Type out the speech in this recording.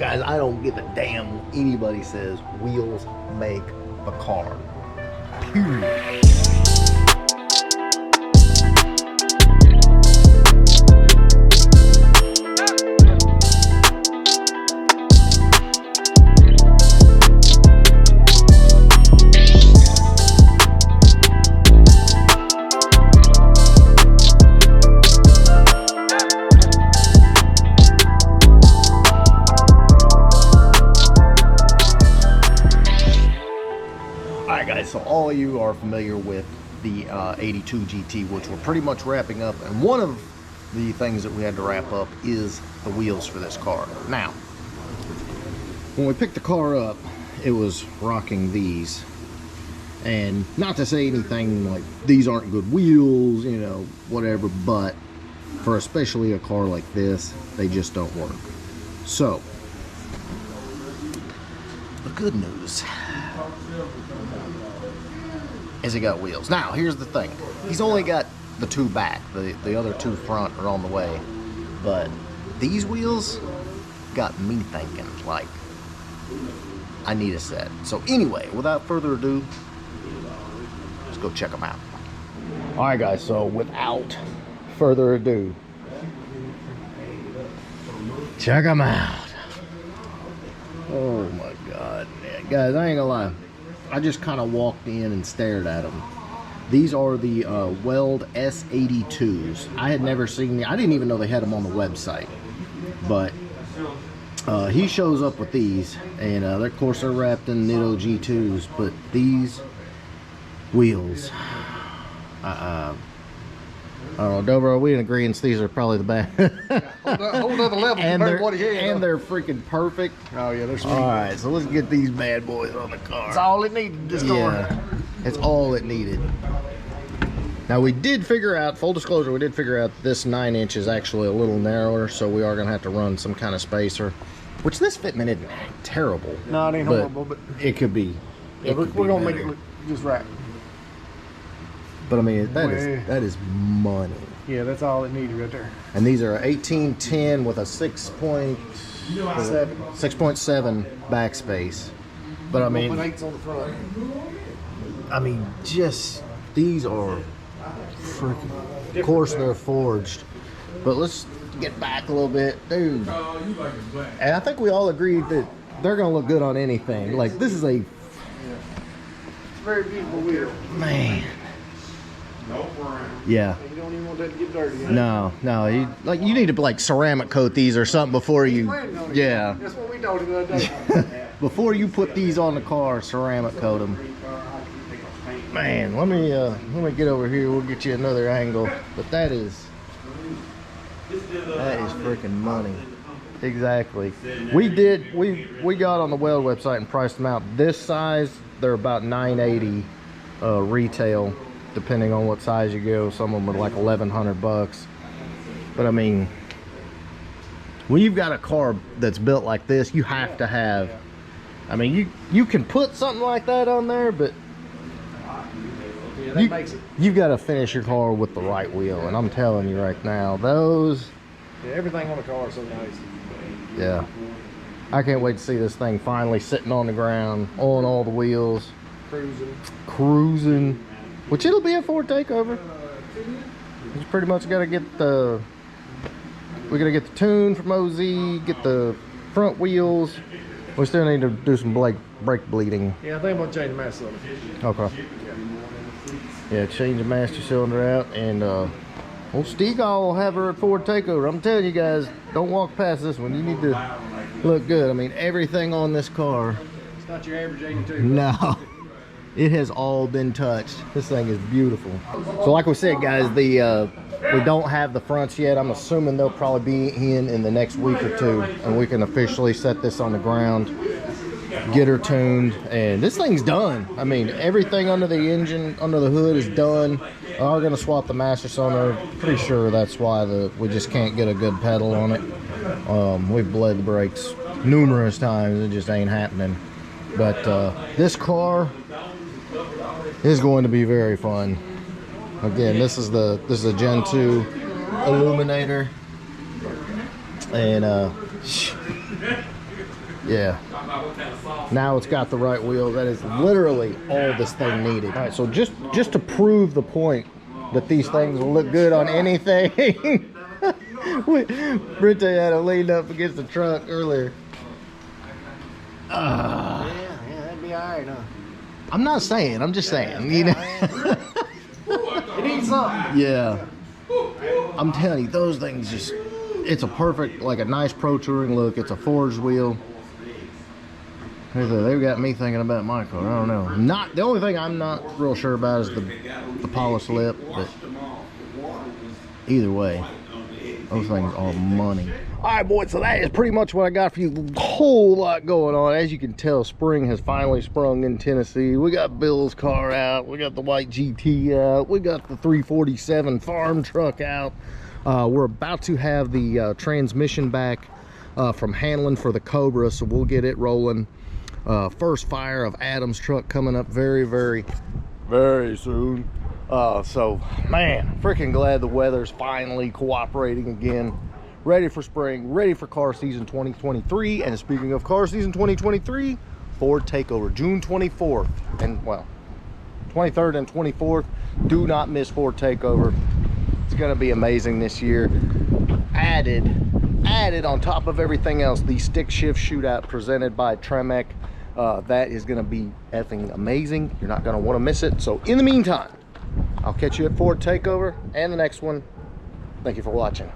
Guys, I don't give a damn what anybody says. Wheels make the car. Period. So all of you are familiar with the 82 GT, which we're pretty much wrapping up, and one of the things that we had to wrap up is the wheels for this car. Now, when we picked the car up, it was rocking these, and not to say anything like these aren't good wheels, you know, whatever, but for especially a car like this, they just don't work. So the good news is he got wheels. Now, here's the thing. He's only got the two back. The other two front are on the way. But these wheels got me thinking, like, I need a set. So anyway, without further ado, let's go check them out. All right, guys, so without further ado, check them out. Oh my God, man. Guys, I ain't gonna lie. I just kind of walked in and stared at them. These are the Weld S82s. I had never seen them. I didn't even know they had them on the website. But he shows up with these, and of course they're wrapped in Nitto G2s. But these wheels, I don't know, Dobro, are we in agreement these are probably the best? Whole other level. And they're freaking perfect. Oh yeah, they're sweet. All right, so let's get these bad boys on the car. It's all it needed. This car. It's all it needed. Now we did figure out, full disclosure, we did figure out this 9-inch is actually a little narrower, so we are gonna have to run some kind of spacer. Which this fitment isn't terrible. No, it ain't horrible, but it could be. Yeah, we're gonna make it look just right. But I mean, that is money. Yeah, that's all it needed right there. And these are 1810 with a 6.7 backspace. But I mean, 1.8's on the front. I mean, just these are freaking. Of course, they're forged. But let's get back a little bit, dude. And I think we all agreed that they're gonna look good on anything. Like this is a very beautiful wheel, man. Yeah. You don't even want that to get dirty. No. You need to like ceramic coat these or something before you. Yeah. That's what we told him the other day. Before you put these on the car, ceramic coat them. Man, let me get over here. We'll get you another angle. But that is freaking money. Exactly. We got on the Weld website and priced them out. This size, they're about $980 retail. Depending on what size you go, some of them are like $1,100. But I mean, when you've got a car that's built like this, you have to have. I mean, you can put something like that on there, but yeah, that makes it. You've got to finish your car with the right wheel, and I'm telling you right now, those. Yeah, everything on the car is so nice. Yeah, I can't wait to see this thing finally sitting on the ground on all the wheels, cruising. Which it'll be a Ford takeover. You pretty much gotta get we gotta get the tune from OZ, get the front wheels. We still need to do some brake bleeding. Yeah, I think I'm gonna change the master cylinder. Okay. Yeah, change the master cylinder out, and old Steagle will have her at Ford takeover. I'm telling you guys, don't walk past this one. You need to look good. I mean, everything on this car. It's not your average 82. No. It has all been touched. This thing is beautiful. So like we said, guys, we don't have the fronts yet. I'm assuming they'll probably be in the next week or two, and we can officially set this on the ground, get her tuned, and this thing's done. I mean, everything under the engine, under the hood is done. We are going to swap the master cylinder. Pretty sure that's why we just can't get a good pedal on it. We've bled the brakes numerous times. It just ain't happening. But this car is going to be very fun. Again, this is a Gen 2 Illuminator, and Yeah. Now it's got the right wheel. That is literally all this thing needed. All right, so just to prove the point that these things will look good on anything, Brente had to lean up against the truck earlier. Yeah, that'd be all right, huh? I'm not saying, I'm just saying, you know. It needs something. Yeah. I'm telling you, those things just, it's a perfect, like a nice pro touring look. It's a forged wheel. They've got me thinking about my car. I don't know. Not the only thing I'm not real sure about is the polished lip, but either way, those things are money. All right, boys, so that is pretty much what I got for you. A whole lot going on. As you can tell, spring has finally sprung in Tennessee. We got Bill's car out. We got the white GT out. We got the 347 farm truck out. We're about to have the transmission back from Hanlon for the Cobra, so we'll get it rolling. First fire of Adam's truck coming up very, very, very soon. So, man, freaking glad the weather's finally cooperating again. Ready for spring, ready for car season 2023. And speaking of car season 2023, Ford Takeover, June 24th. And, well, 23rd and 24th. Do not miss Ford Takeover. It's going to be amazing this year. Added on top of everything else, the stick shift shootout presented by Tremec. That is going to be effing amazing. You're not going to want to miss it. So in the meantime, I'll catch you at Ford Takeover and the next one. Thank you for watching.